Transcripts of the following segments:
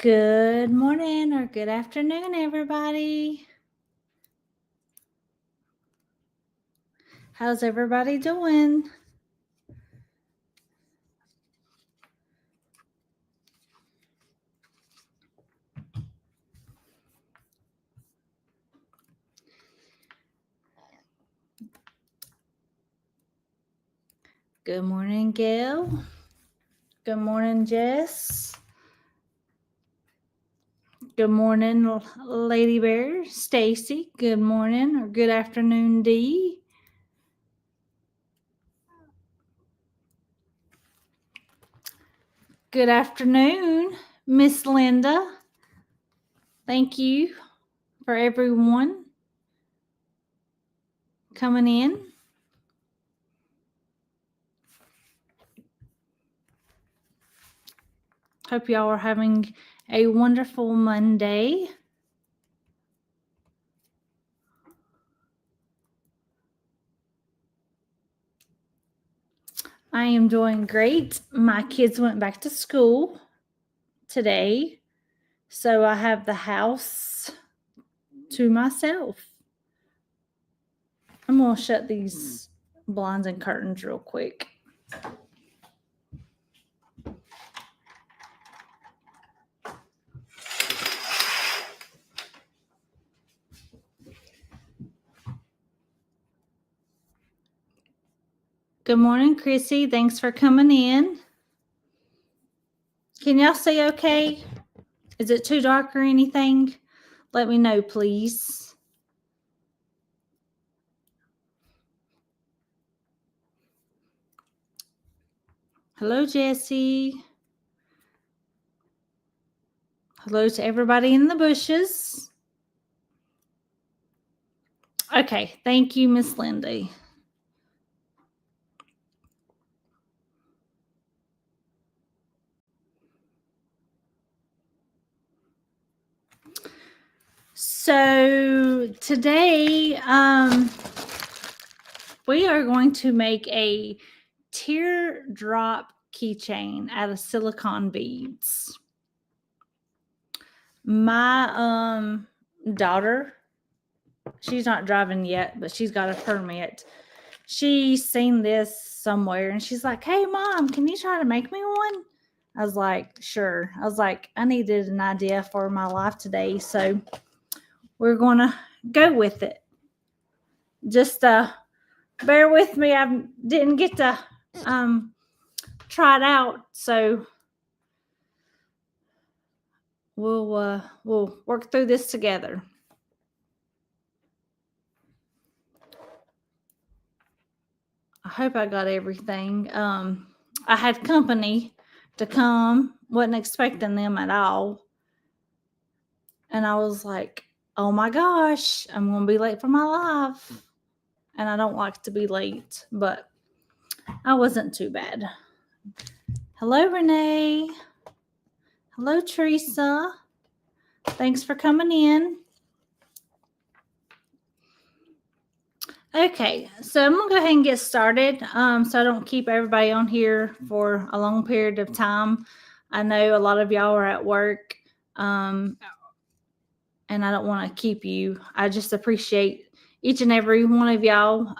Good morning or good afternoon, everybody. How's everybody doing? Good morning, Gail. Good morning, Jess. Good morning, Lady Bear. Stacy. Good morning or good afternoon, Dee. Good afternoon, Miss Linda. Thank you for everyone coming in. Hope y'all are having a wonderful Monday. I am doing great. My kids went back to school today, so I have the house to myself. I'm going to shut these blinds and curtains real quick. Good morning, Chrissy. Thanks for coming in. Can y'all see okay? Is it too dark or anything? Let me know, please. Hello, Jessie. Hello to everybody in the bushes. Okay, thank you, Miss Lindy. So today, we are going to make a teardrop keychain out of silicone beads. My daughter, she's not driving yet, but she's got a permit. She's seen this somewhere and she's like, "Hey Mom, can you try to make me one?" I was like, "Sure." I was like, I needed an idea for my life today, so we're gonna go with it. Just bear with me. I didn't get to try it out, so we'll work through this together. I hope I got everything. I had company to come, wasn't expecting them at all, and I was like, "Oh my gosh, I'm gonna be late for my live," and I don't like to be late, but I wasn't too bad. Hello, Renee. Hello, Teresa. Thanks for coming in. Okay, so I'm gonna go ahead and get started, so I don't keep everybody on here for a long period of time. I know a lot of y'all are at work, and I don't want to keep you. I just appreciate each and every one of y'all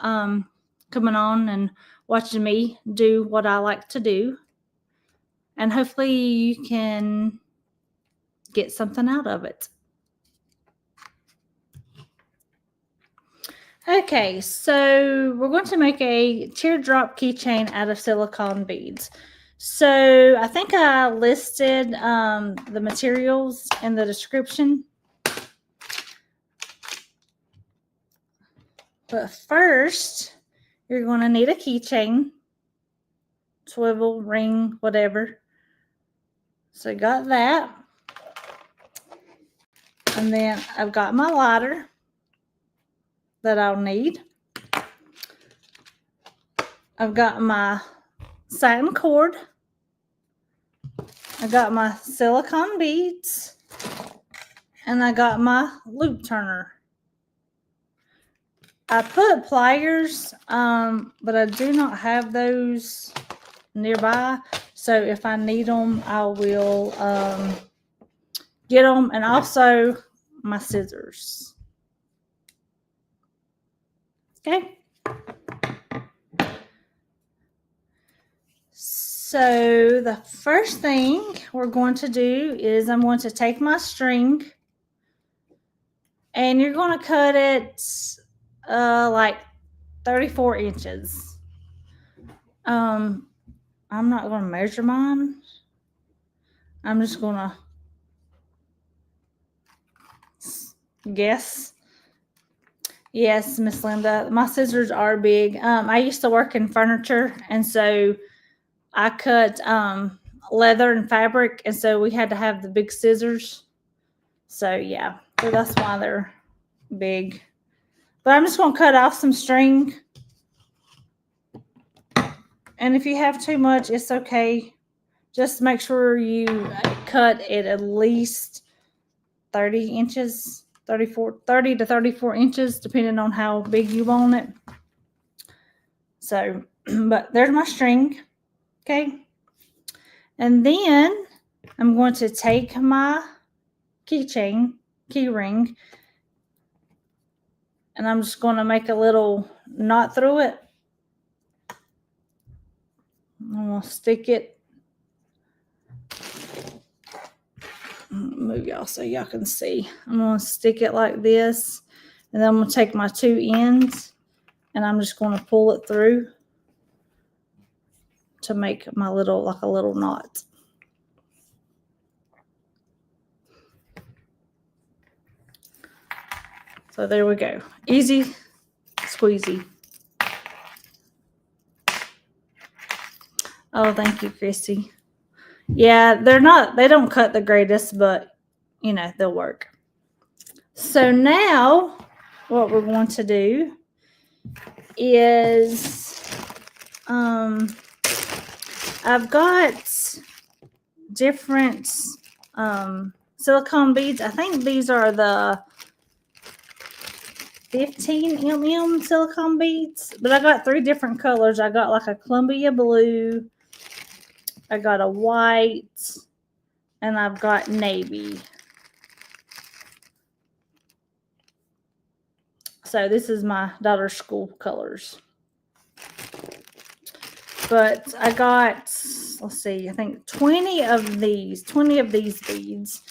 coming on and watching me do what I like to do, and hopefully you can get something out of it. Okay, so we're going to make a teardrop keychain out of silicone beads. So I think I listed the materials in the description. But first, you're going to need a keychain, swivel, ring, whatever. So I got that. And then I've got my lighter that I'll need. I've got my satin cord. I got my silicone beads. And I got my loop turner. I put pliers, but I do not have those nearby. So if I need them, I will get them, and also my scissors. Okay. So the first thing we're going to do is I'm going to take my string, and you're going to cut it like 34 inches. I'm not going to measure mine. I'm just going to guess. Yes, Miss Linda, my scissors are big. I used to work in furniture, and so I cut leather and fabric, and so we had to have the big scissors. So yeah, so that's why they're big. But I'm just going to cut off some string. And if you have too much, it's okay. Just make sure you cut it at least 30 inches, 30 to 34 inches, depending on how big you want it. So, but there's my string. Okay. And then I'm going to take my keychain, key ring, and I'm just going to make a little knot through it. I'm going to stick it. Move y'all so y'all can see. I'm going to stick it like this, and then I'm going to take my two ends, and I'm just going to pull it through to make my little, like a little knot. So there we go. Easy squeezy. Oh, thank you, Christy. Yeah, they don't cut the greatest, but you know, they'll work. So now what we're going to do is I've got different silicone beads. I think these are the 15 mm silicone beads, but I got 3 different colors. I got like a Columbia blue, I got a white, and I've got navy. So this is my daughter's school colors. But I got, let's see, I think 20 of these beads.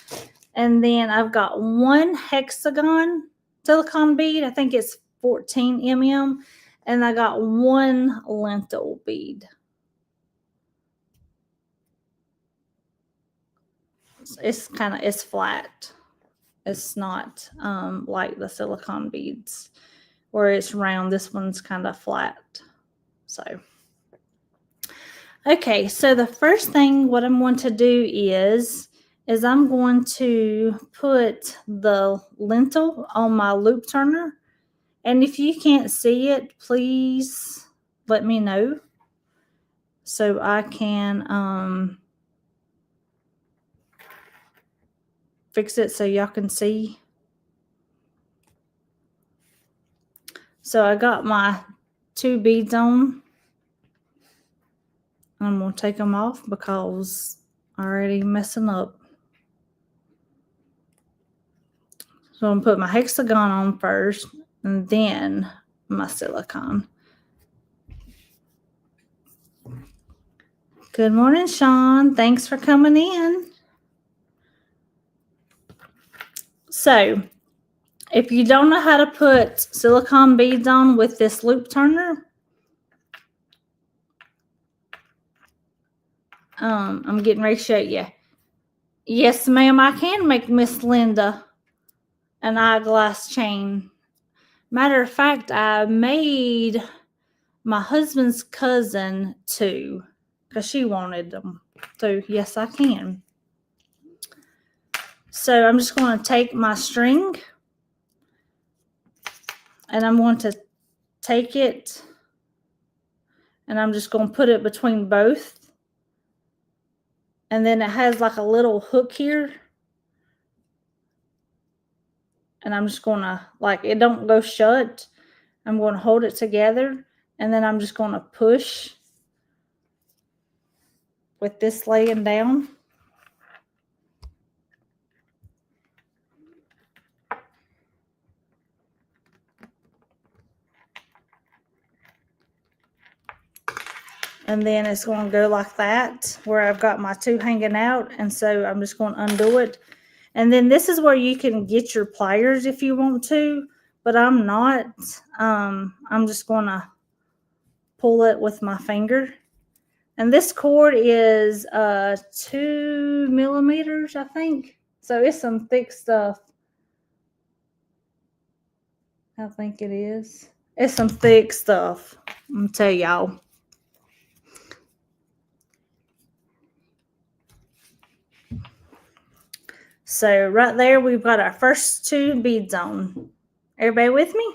And then I've got 1 hexagon silicone bead. I think it's 14 mm. And I got 1 lentil bead. It's flat. It's not like the silicone beads where it's round. This one's kind of flat. So, okay. So the first thing what I'm going to do is I'm going to put the lentil on my loop turner. And if you can't see it, please let me know so I can fix it so y'all can see. So I got my 2 beads on. I'm going to take them off because I'm already messing up. So I'm going to put my hexagon on first and then my silicone. Good morning, Sean. Thanks for coming in. So if you don't know how to put silicone beads on with this loop turner, I'm getting ready to show you. Yes, ma'am, I can make Miss Linda an eyeglass chain. Matter of fact, I made my husband's cousin 2 because she wanted them. So yes, I can. So I'm just going to take my string and I'm going to take it and I'm just going to put it between both. And then it has like a little hook here. And I'm just going to, like, it don't go shut. I'm going to hold it together. And then I'm just going to push with this laying down. And then it's going to go like that where I've got my two hanging out. And so I'm just going to undo it. And then this is where you can get your pliers if you want to, but I'm not. I'm just going to pull it with my finger. And this cord is 2 millimeters, I think. So it's some thick stuff. I think it is. It's some thick stuff. I'm going to tell y'all. So right there, we've got our first 2 beads on. Everybody with me?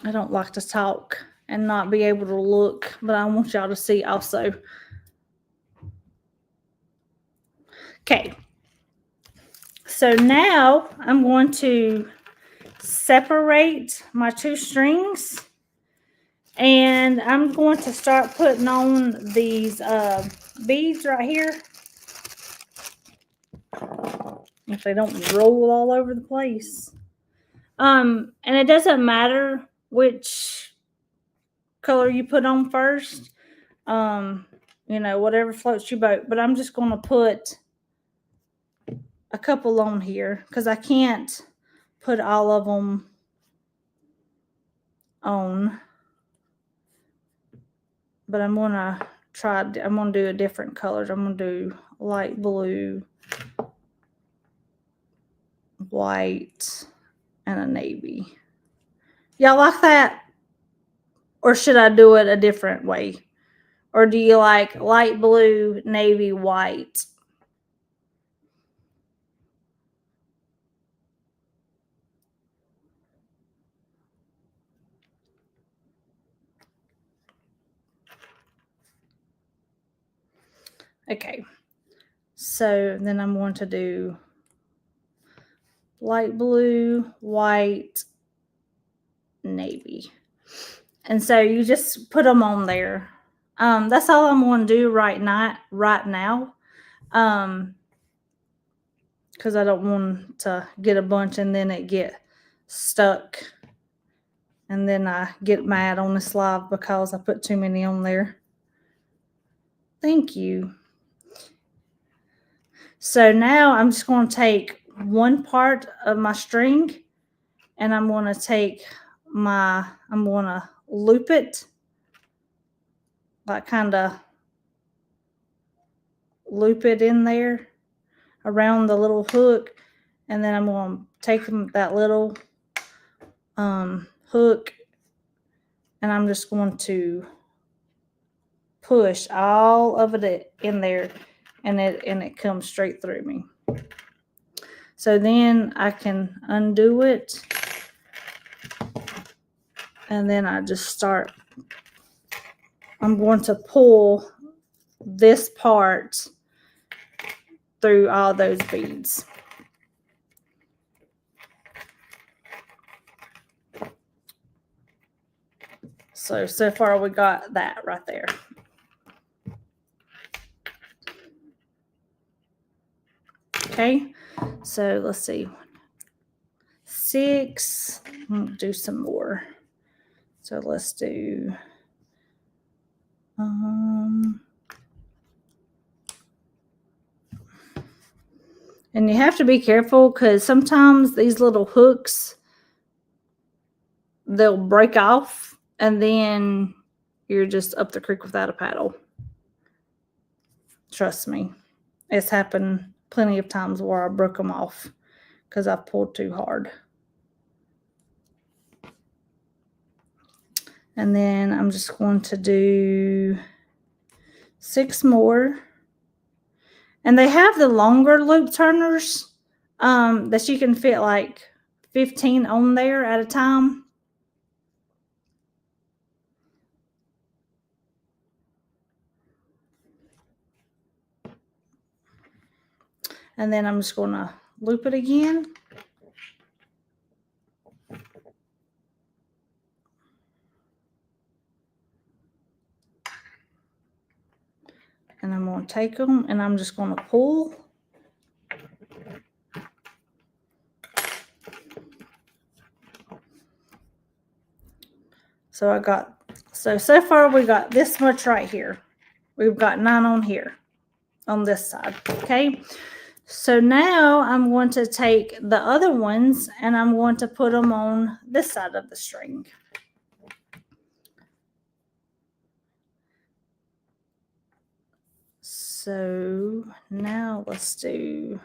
I don't like to talk and not be able to look, but I want y'all to see also. Okay. So now I'm going to separate my 2 strings, and I'm going to start putting on these beads right here. If they don't roll all over the place. And it doesn't matter which color you put on first. You know, whatever floats your boat. But I'm just going to put a couple on here because I can't put all of them on. But I'm going to I'm going to do a different colors. I'm going to do light blue, white, and a navy. Y'all like that? Or should I do it a different way? Or do you like light blue, navy, white? Okay. So then I'm going to do light blue, white, navy. And so you just put them on there. That's all I'm going to do right now. Because I don't want to get a bunch and then it get stuck. And then I get mad on this live because I put too many on there. Thank you. So now I'm just going to take one part of my string and I'm going to I'm going to loop it, like kind of loop it in there around the little hook. And then I'm going to take that little hook and I'm just going to push all of it in there and it comes straight through me. So then I can undo it and then I just start. I'm going to pull this part through all those beads. So far we got that right there. Okay, so let's see. 6. I'll do some more. So let's do and you have to be careful because sometimes these little hooks, they'll break off and then you're just up the creek without a paddle. Trust me. It's happened plenty of times where I broke them off because I pulled too hard. And then I'm just going to do 6 more. And they have the longer loop turners that you can fit like 15 on there at a time. And then I'm just going to loop it again. And I'm going to take them and I'm just going to pull. So far we got this much right here. We've got 9 on here on this side. Okay. So now I'm going to take the other ones and I'm going to put them on this side of the string. So now let's do,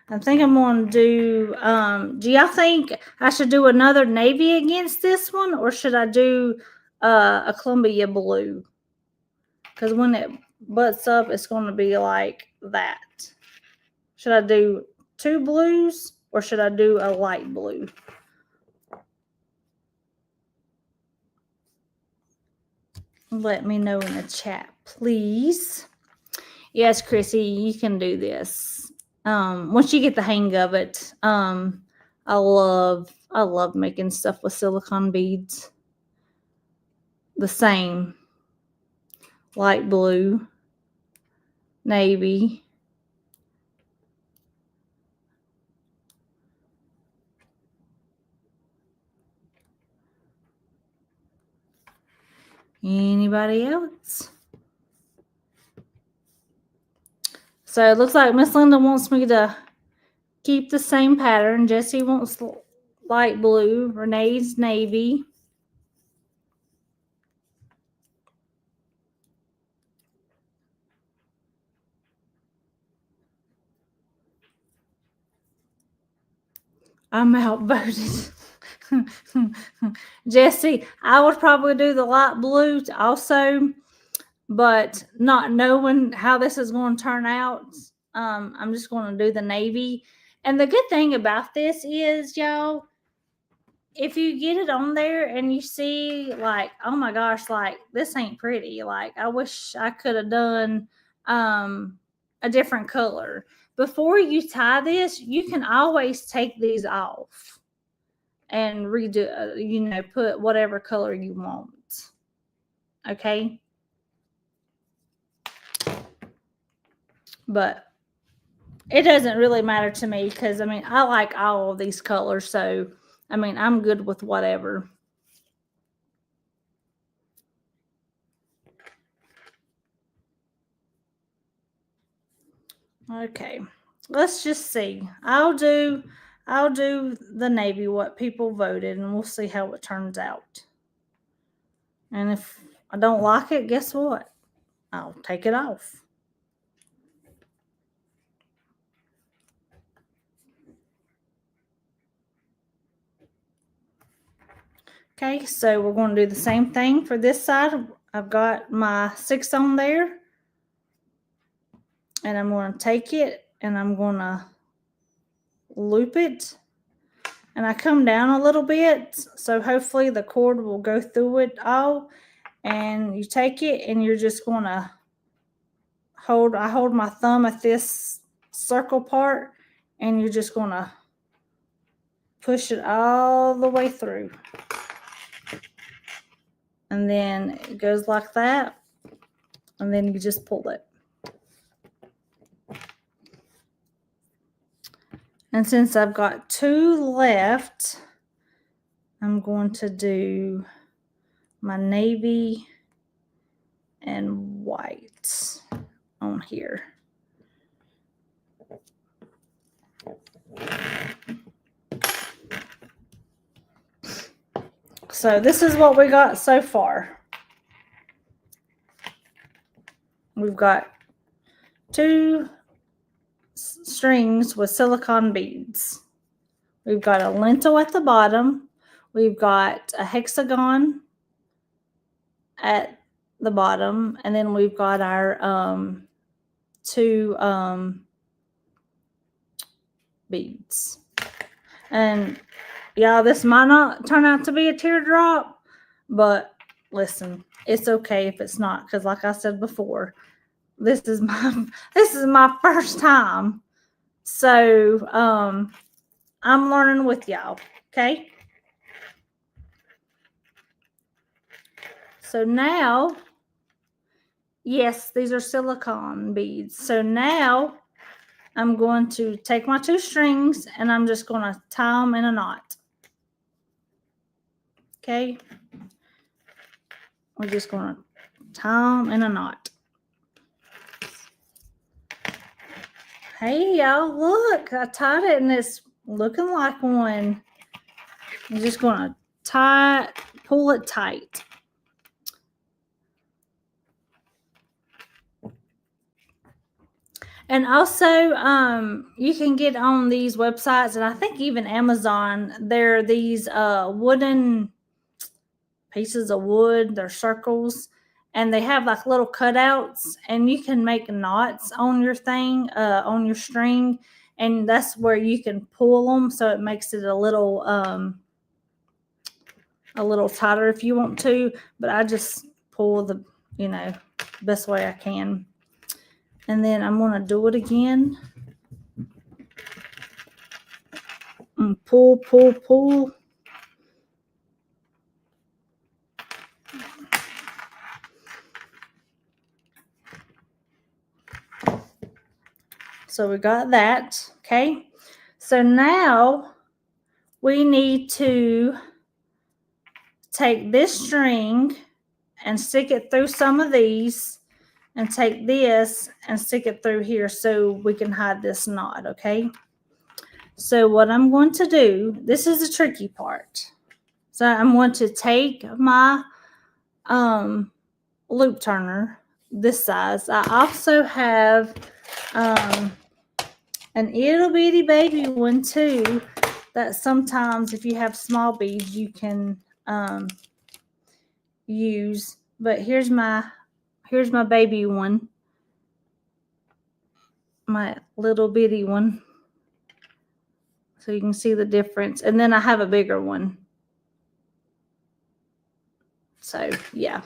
I think I'm going to do y'all think I should do another navy against this one, or should I do a Columbia blue? Because when it butts up, it's going to be like that. Should I do 2 blues, or should I do a light blue? Let me know in the chat, please. Yes, Chrissy, you can do this. Once you get the hang of it, I love making stuff with silicone beads. The same. Light blue, navy, anybody else? So it looks like Miss Linda wants me to keep the same pattern. Jessie wants light blue. Renee's navy. I'm outvoted. Jessie, I would probably do the light blue also, but not knowing how this is going to turn out, I'm just going to do the navy. And the good thing about this is, y'all, if you get it on there and you see like, oh my gosh, like this ain't pretty. Like I wish I could have done a different color. Before you tie this, you can always take these off and redo, put whatever color you want. Okay. But it doesn't really matter to me because, I mean, I like all of these colors. So, I mean, I'm good with whatever. Okay. Let's just see. I'll do the navy, what people voted, and we'll see how it turns out. And if I don't like it, guess what? I'll take it off. Okay, so we're going to do the same thing for this side. I've got my 6 on there. And I'm going to take it and I'm going to loop it. And I come down a little bit, so hopefully the cord will go through it all. And you take it and you're just going to I hold my thumb at this circle part, and you're just going to push it all the way through. And then it goes like that, and then you just pull it. And since I've got 2 left, I'm going to do my navy and white on here. So this is what we got so far. We've got 2 strings with silicone beads. We've got a lintel at the bottom. We've got a hexagon at the bottom, and then we've got our 2 beads. And yeah, this might not turn out to be a teardrop, but listen, it's okay if it's not, because like I said before, this is my first time. So I'm learning with y'all. Okay. So now, yes, these are silicone beads. So now I'm going to take my 2 strings and I'm just going to tie them in a knot. Okay. we're just going to tie them in a knot. Hey, y'all, look, I tied it and it's looking like one. I'm just going to pull it tight. And also, you can get on these websites, and I think even Amazon, there are these wooden pieces of wood, they're circles, and they have like little cutouts, and you can make knots on your thing, on your string, and that's where you can pull them, so it makes it a little tighter if you want to, but I just pull the, best way I can. And then I'm going to do it again. And pull, pull, pull. So we got that. Okay. So now we need to take this string and stick it through some of these, and take this and stick it through here so we can hide this knot. Okay. So what I'm going to do, this is the tricky part. So I'm going to take my loop turner, this size. I also have an ittle bitty baby one too, that sometimes if you have small beads you can use. But here's my baby one, my little bitty one, so you can see the difference. And then I have a bigger one. So yeah.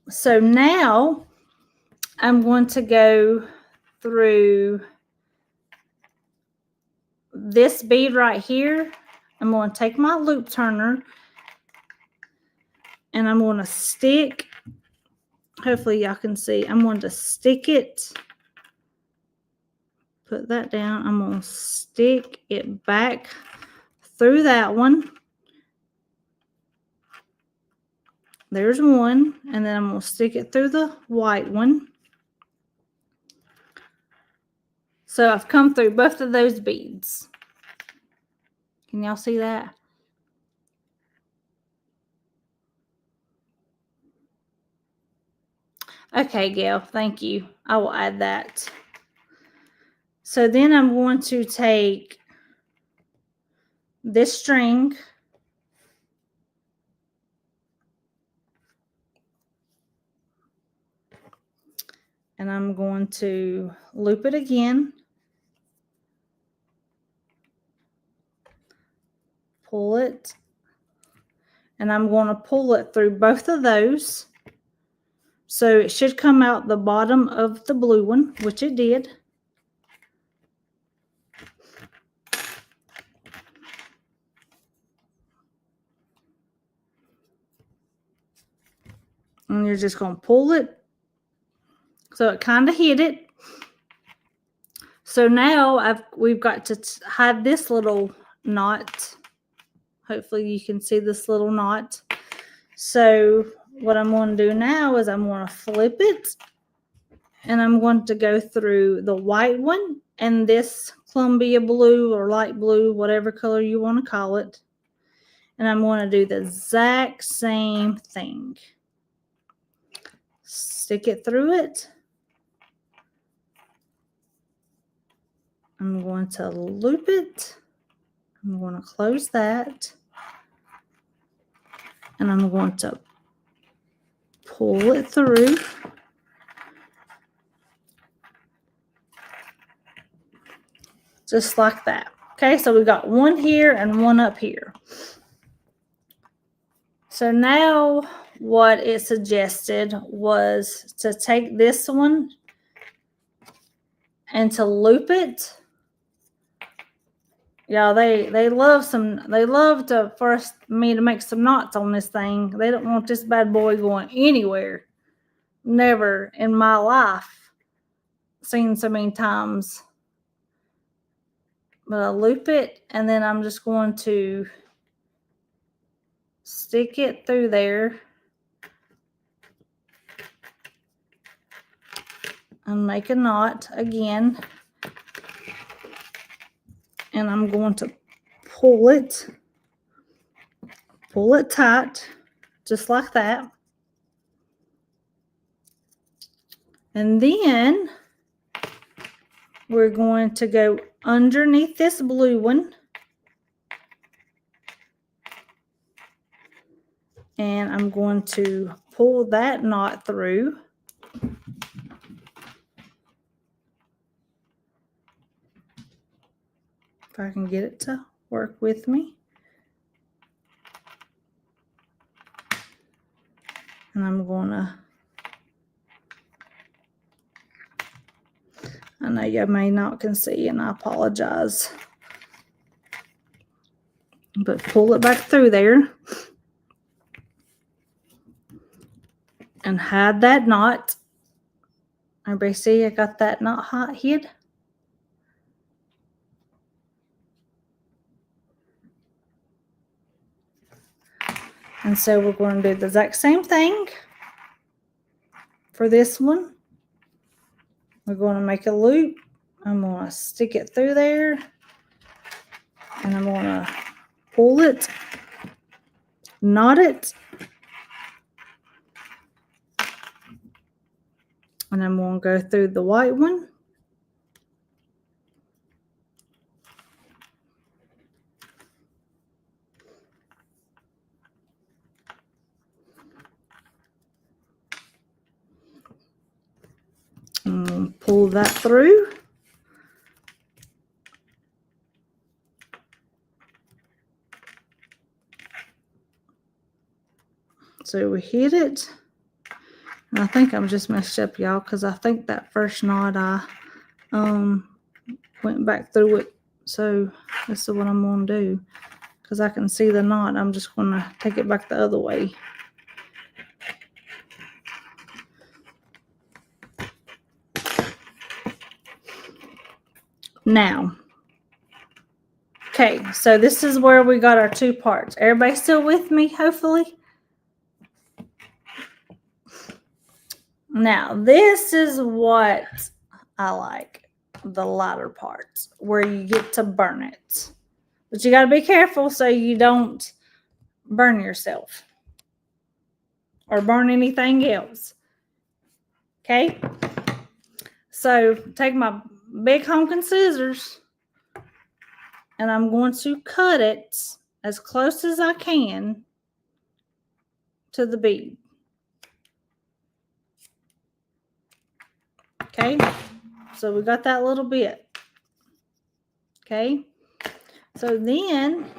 So now I'm going to go through this bead right here. I'm going to take my loop turner and I'm going to stick, hopefully y'all can see, I'm going to stick it, put that down, I'm going to stick it back through that one. There's one, and then I'm going to stick it through the white one. So I've come through both of those beads. Can y'all see that? Okay, Gail, thank you. I will add that. So then I'm going to take this string and I'm going to loop it again, pull it, and I'm going to pull it through both of those. So it should come out the bottom of the blue one, which it did. And you're just going to pull it so it kind of hit it. So now we've got to hide this little knot. Hopefully you can see this little knot. So what I'm going to do now is I'm going to flip it, and I'm going to go through the white one and this Columbia blue or light blue, whatever color you want to call it. And I'm going to do the exact same thing. Stick it through it. I'm going to loop it. I'm going to close that. And I'm going to pull it through. Just like that. Okay, so we've got one here and one up here. So now what it suggested was to take this one and to loop it. Yeah, they love for me to make some knots on this thing. They don't want this bad boy going anywhere. Never in my life seen so many times. But I loop it, and then I'm just going to stick it through there and make a knot again. And I'm going to pull it tight, just like that. And then we're going to go underneath this blue one. And I'm going to pull that knot through. If I can get it to work with me. And I'm gonna, I know you may not can see, and I apologize. But pull it back through there. And hide that knot. Everybody see I got that knot hid? And so we're going to do the exact same thing for this one. We're going to make a loop. I'm going to stick it through there. And I'm going to pull it, knot it. And I'm going to go through the white one. And pull that through. So we hit it. And I think I'm just messed up, y'all, because I think that first knot I went back through it. So this is what I'm going to do. Because I can see the knot, I'm just going to take it back the other way. Now, okay, so this is where we got our two parts. Everybody still with me, hopefully? Now, this is what I like, the lighter parts, where you get to burn it. But you got to be careful so you don't burn yourself or burn anything else. Okay? So, take my big honking scissors and I'm going to cut it as close as I can to the bead. Okay? So we got that little bit. Okay? So then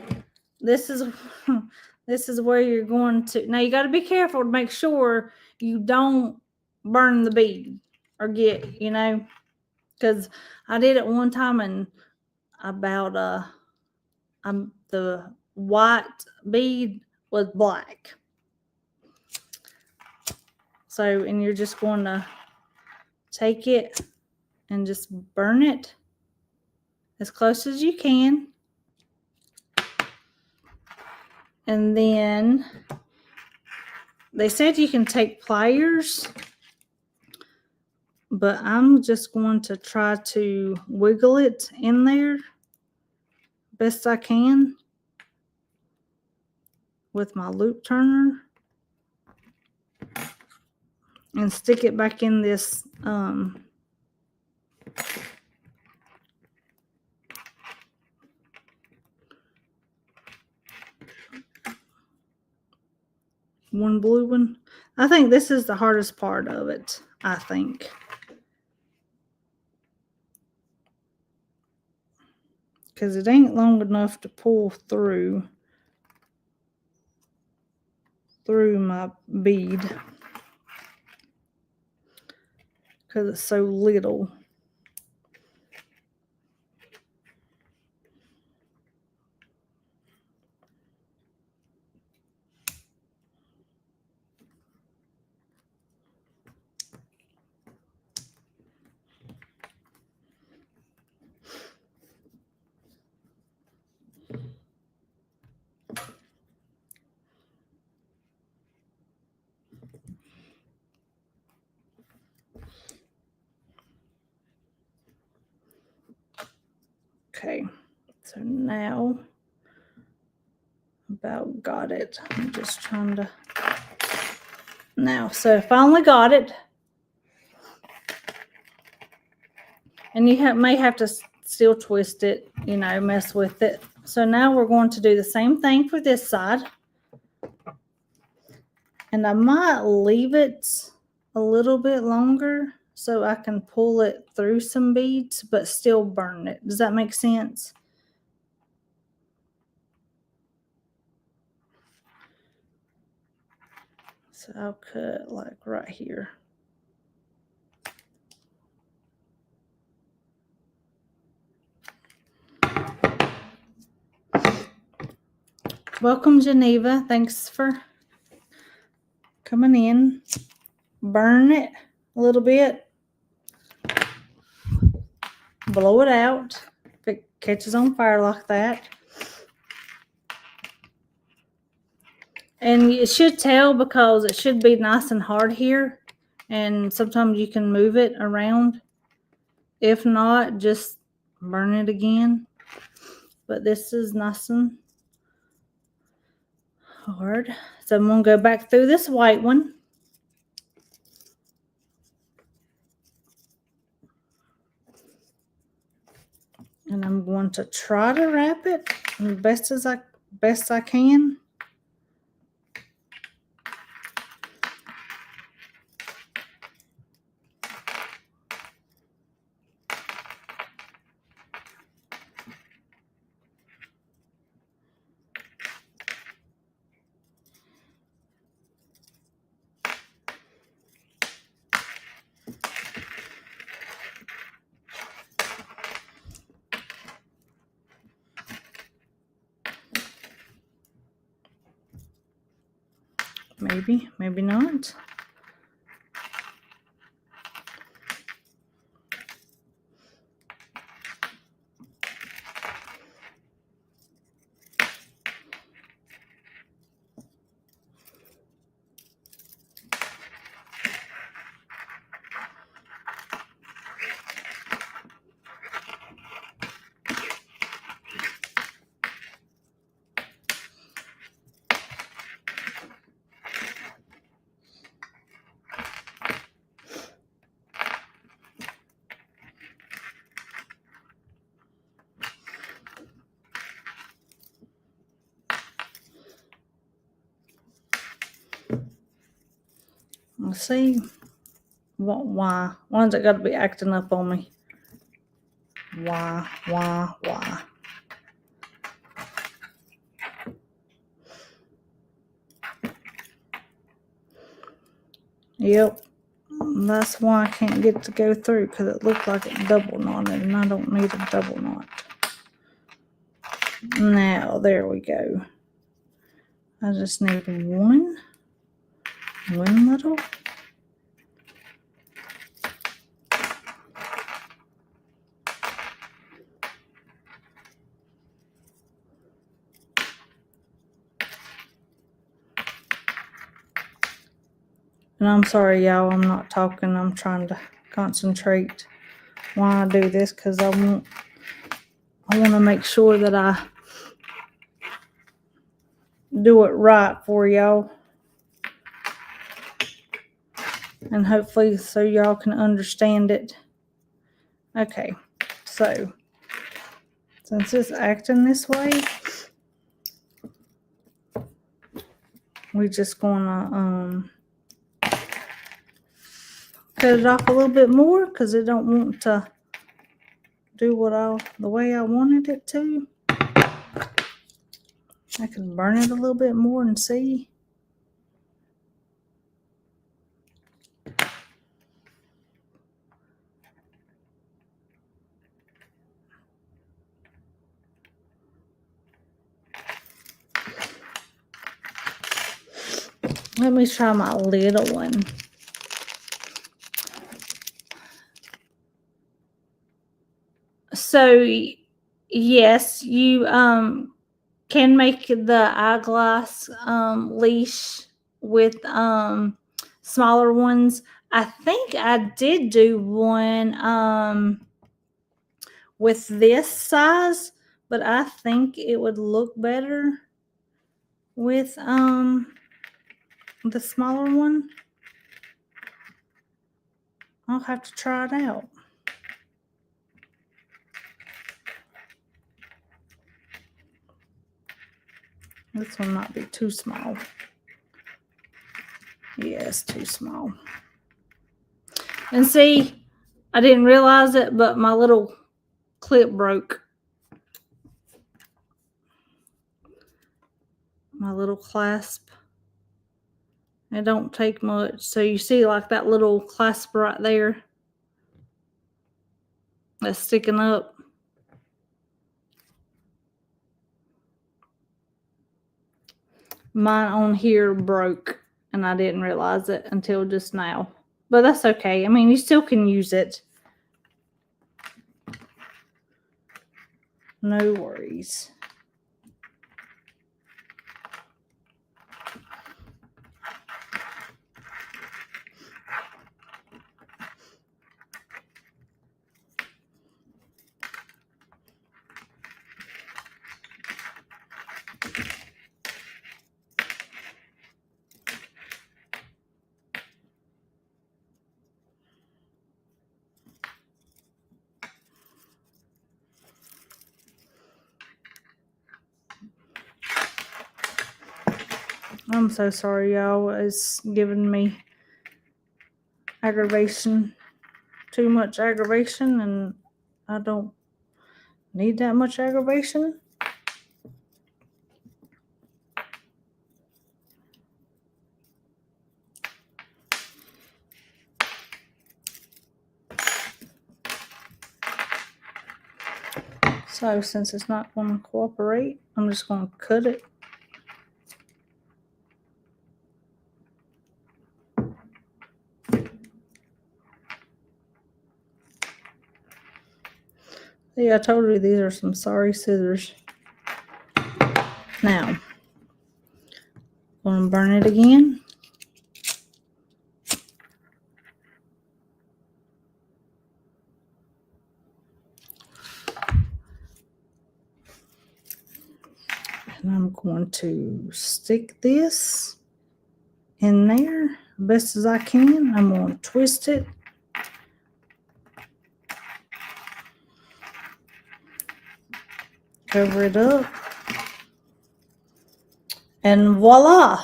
this is where you're going to, now you got to be careful to make sure you don't burn the bead or get, because I did it one time and about the white bead was black. So, and you're just going to take it and just burn it as close as you can. And then they said you can take pliers, but I'm just going to try to wiggle it in there best I can with my loop turner and stick it back in this one blue one. I think this is the hardest part of it, I think. Because it ain't long enough to pull through my bead. Because it's so little. Okay, so now about got it. I'm just trying to now. So I finally got it, and you may have to still twist it, you know, mess with it. So now we're going to do the same thing for this side, and I might leave it a little bit longer so I can pull it through some beads, but still burn it. Does that make sense? So I'll cut like right here. Welcome, Geneva. Thanks for coming in. Burn it a little bit. Blow it out if it catches on fire like that. And you should tell because it should be nice and hard here. And sometimes you can move it around. If not, just burn it again. But this is nice and hard. So I'm going to go back through this white one. And I'm going to try to wrap it as best I can. Maybe, maybe not. Let's see. Why? Why's it got to be acting up on me? Why? Yep. That's why I can't get it to go through, because it looked like it double knotted, and I don't need a double knot. Now, there we go. I just need one little. And I'm sorry, y'all, I'm not talking. I'm trying to concentrate while I do this, because I want to make sure that I do it right for y'all. And hopefully so y'all can understand it. Okay, so since it's acting this way, we're just gonna cut it off a little bit more, because it don't want to do the way I wanted it to. I can burn it a little bit more and see. Let me try my little one. So yes, you can make the eyeglass leash with smaller ones. I think I did do one with this size, but I think it would look better with the smaller one. I'll have to try it out. This one might be too small. Yeah, it's too small. And see, I didn't realize it, but my little clip broke. My little clasp. It don't take much. So you see like that little clasp right there that's sticking up. Mine on here broke and I didn't realize it until just now. But that's okay. I mean, you still can use it. No worries. I'm so sorry, y'all. It's giving me aggravation. Too much aggravation, and I don't need that much aggravation. So since it's not going to cooperate, I'm just going to cut it. Yeah, I told you these are some sorry scissors. Now, I'm going to burn it again. And I'm going to stick this in there best as I can. I'm going to twist it. Cover it up. And voila!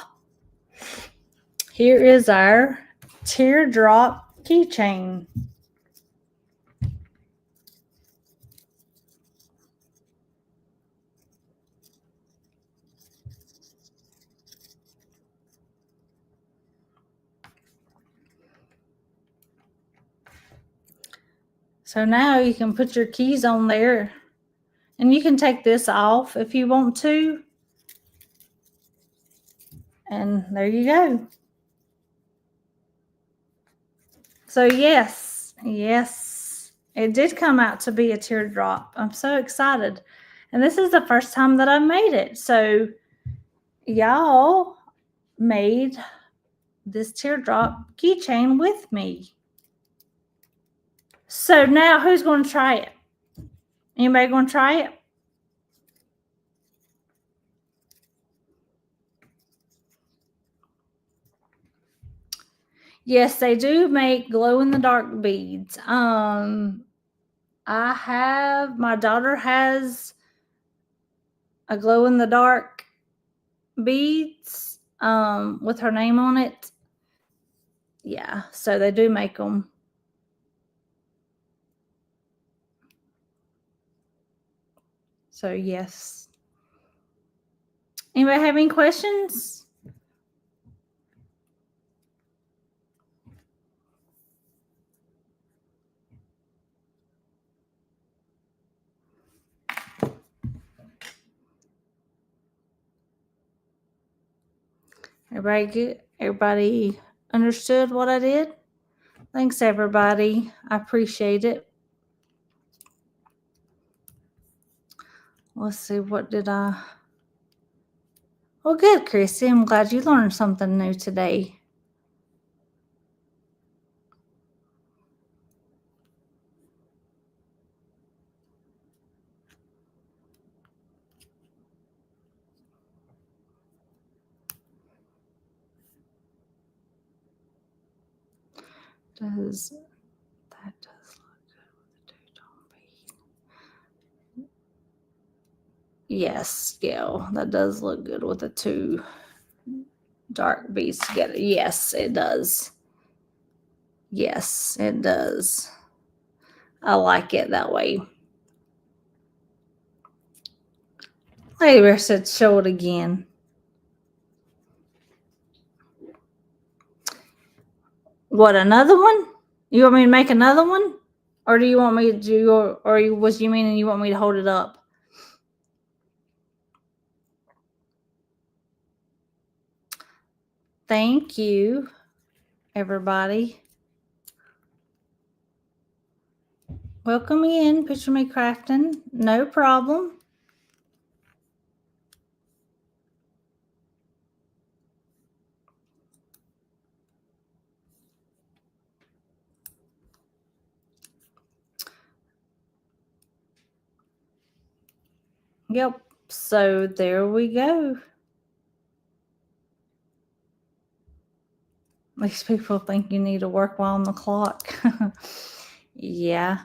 Here is our teardrop keychain. So now you can put your keys on there, and you can take this off if you want to. And there you go. So yes, it did come out to be a teardrop. I'm so excited. And this is the first time that I made it. So y'all made this teardrop keychain with me. So now who's going to try it? Anybody going to try it? Yes, they do make glow-in-the-dark beads. My daughter has a glow-in-the-dark beads with her name on it. Yeah, so they do make them. So yes. Anybody have any questions? Everybody good? Everybody understood what I did? Thanks, everybody. I appreciate it. Let's see, what did I... Well, good, Chrissy. I'm glad you learned something new today. does that does look good with the two-tone bead. Yes, Gail, that does look good with the two dark beads together. Yes, it does. Yes, it does. I like it that way. Lady Bear said, show it again. What, another one? You want me to make another one? Or do you want me to do, or was you meaning you want me to hold it up? Thank you, everybody. Welcome in, Picture Me Crafting. No problem. Yep. So there we go. These people think you need to work while on the clock. Yeah.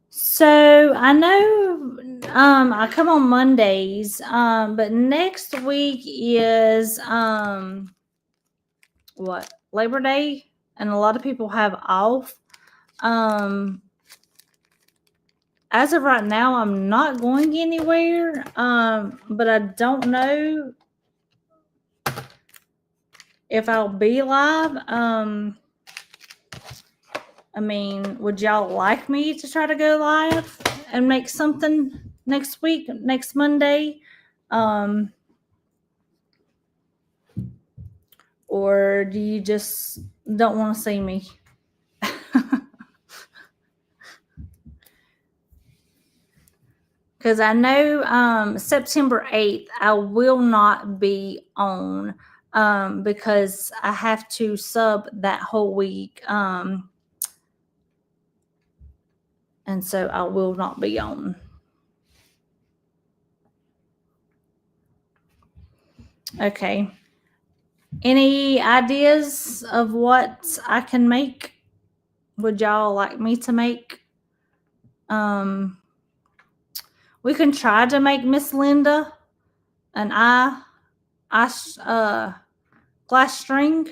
So I know I come on Mondays, but next week is what, Labor Day, and a lot of people have off. As of right now, I'm not going anywhere, but I don't know if I'll be live. I mean, would y'all like me to try to go live and make something next week, next Monday? Or do you just don't want to see me? Because I know September 8th, I will not be on because I have to sub that whole week. And so I will not be on. Okay. Any ideas of what I can make? Would y'all like me to make? We can try to make Miss Linda an glass string.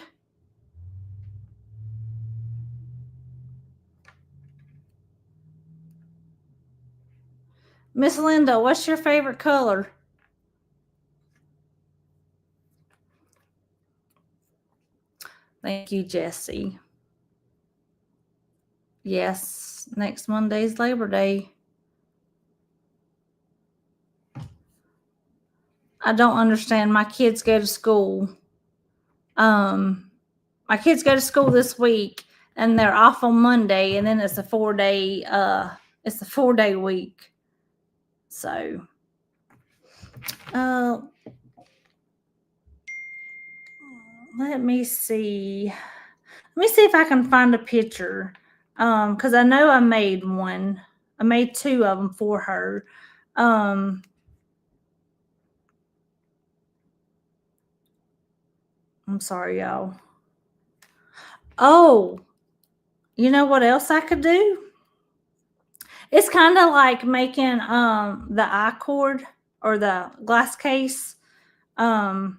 Miss Linda, what's your favorite color? Thank you, Jessie. Yes, next Monday's Labor Day. I don't understand. My kids go to school. My kids go to school this week, and they're off on Monday, and then it's a 4-day. It's a 4-day week. So, let me see. Let me see if I can find a picture. Because I know I made one. I made 2 of them for her. I'm sorry, y'all. Oh, you know what else I could do? It's kind of like making the eye cord or the glass case. I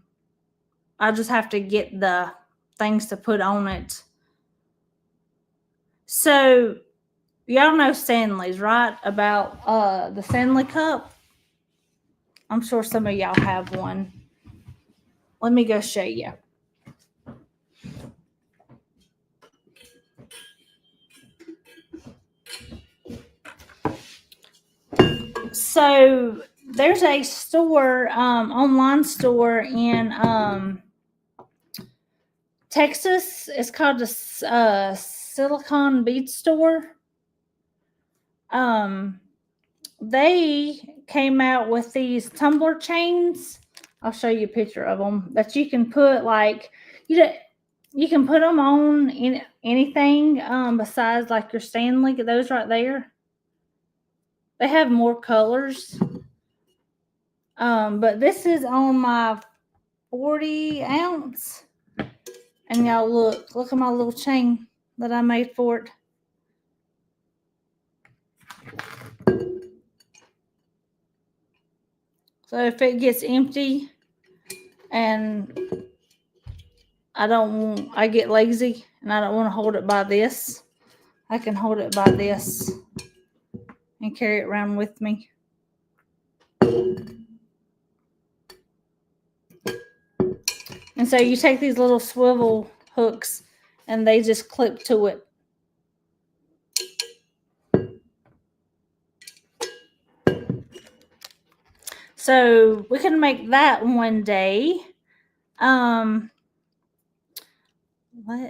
just have to get the things to put on it. So y'all know Stanley's, right? About the Stanley cup. I'm sure some of y'all have one. Let me go show you. So there's a store, online store in Texas. It's called the Silicone Beads store. They came out with these tumbler chains. I'll show you a picture of them that you can put like you can put them on in anything besides like your Stanley. Those right there. They have more colors. But this is on my 40 ounce. And y'all look at my little chain that I made for it. So if it gets empty and I get lazy and I don't want to hold it by this, I can hold it by this and carry it around with me. And so you take these little swivel hooks and they just clip to it. So we can make that one day. Let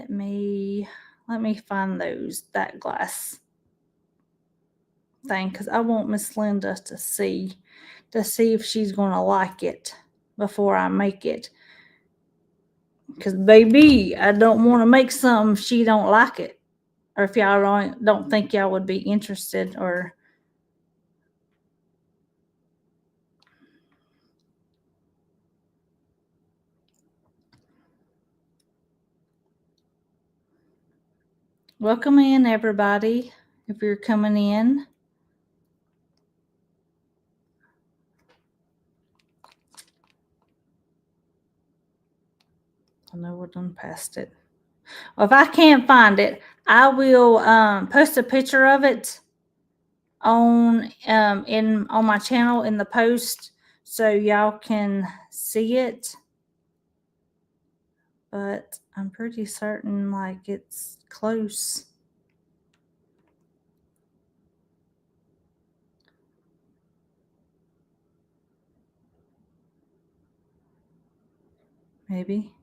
me find that glass thing, because I want Miss Linda to see if she's gonna like it before I make it. Because baby, I don't want to make something if she don't like it, or if y'all don't think y'all would be interested, or welcome in everybody if you're coming in. I know we're done past it. Well, if I can't find it, I will post a picture of it on my channel in the post so y'all can see it. But I'm pretty certain like it's close. Maybe.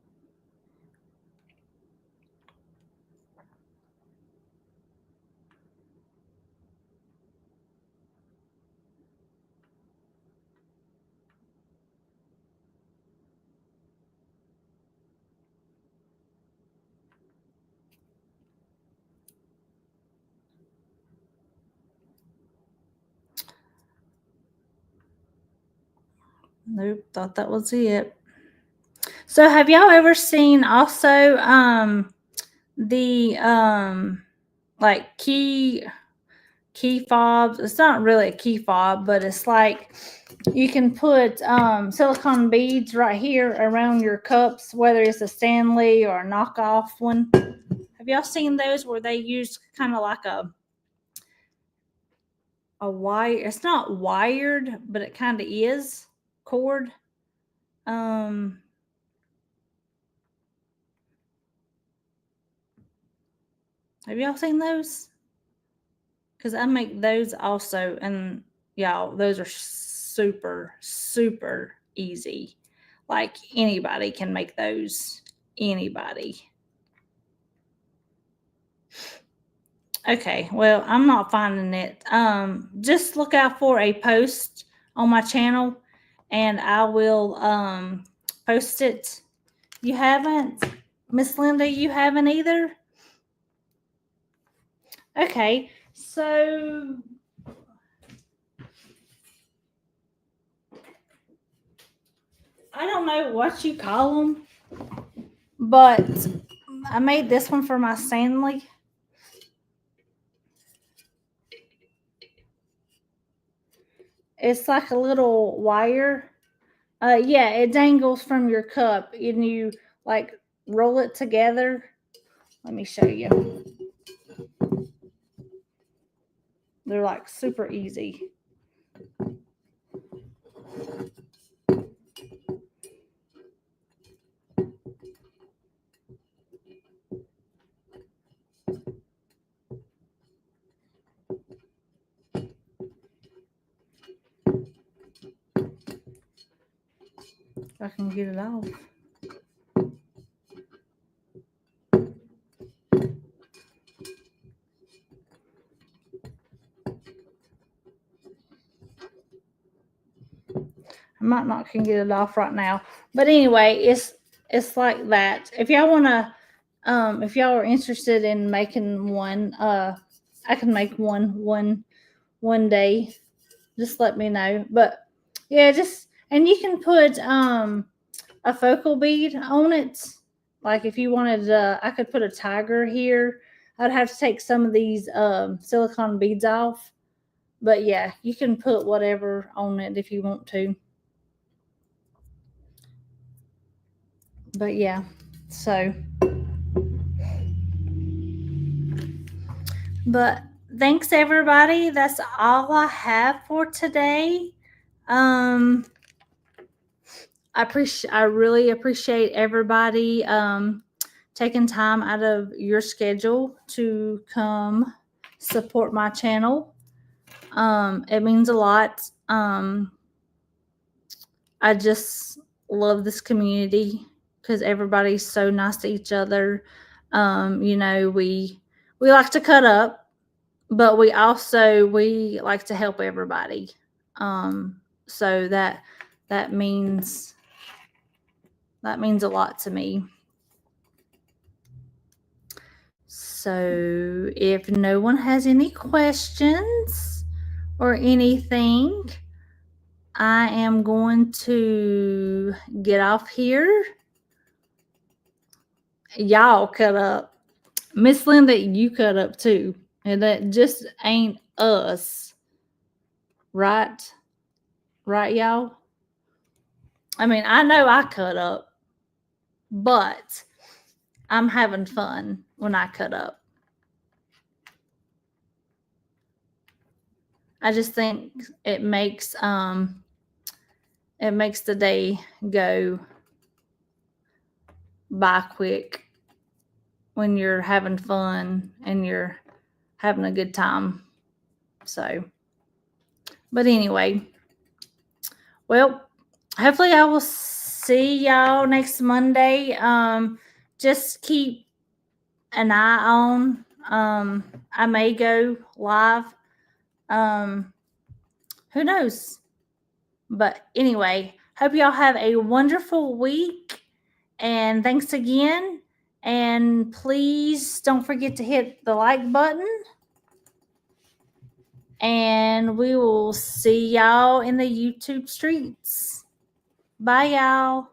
Nope, thought that was it. So have y'all ever seen also the like key fobs? It's not really a key fob, but it's like you can put silicone beads right here around your cups, whether it's a Stanley or a knockoff one. Have y'all seen those where they use kind of like a wire? It's not wired, but it kind of is cord. Have y'all seen those? Because I make those also, and y'all, those are super, super easy. Like anybody can make those. Anybody. Okay, well, I'm not finding it. Just look out for a post on my channel and I will post it. You haven't? Miss Linda, you haven't either? Okay, so I don't know what you call them, but I made this one for my Stanley. It's like a little wire. Yeah, it dangles from your cup and you like roll it together. Let me show you. They're like super easy. If I can get it off. I might not can get it off right now, but anyway, it's like that. If y'all want to, if y'all are interested in making one, I can make one day. Just let me know. But yeah, and you can put a focal bead on it, Like if you wanted I could put a tiger here. I'd have to take some of these silicone beads off. But yeah, you can put whatever on it if you want to. But yeah, so. But thanks everybody. That's all I have for today. I really appreciate everybody taking time out of your schedule to come support my channel. It means a lot. I just love this community because everybody's so nice to each other. You know, we like to cut up, but we like to help everybody. So that means a lot to me. So if no one has any questions or anything, I am going to get off here. Y'all cut up. Miss Linda, you cut up too. And that just ain't us. Right? Right, y'all? I mean, I know I cut up, but I'm having fun when I cut up. I just think it makes the day go by quick when you're having fun and you're having a good time. So, but anyway, well, hopefully I will see y'all next Monday. Just keep an eye on. I may go live. Who knows? But anyway, hope y'all have a wonderful week. And thanks again. And please don't forget to hit the like button. And we will see y'all in the YouTube streets. Bye, y'all.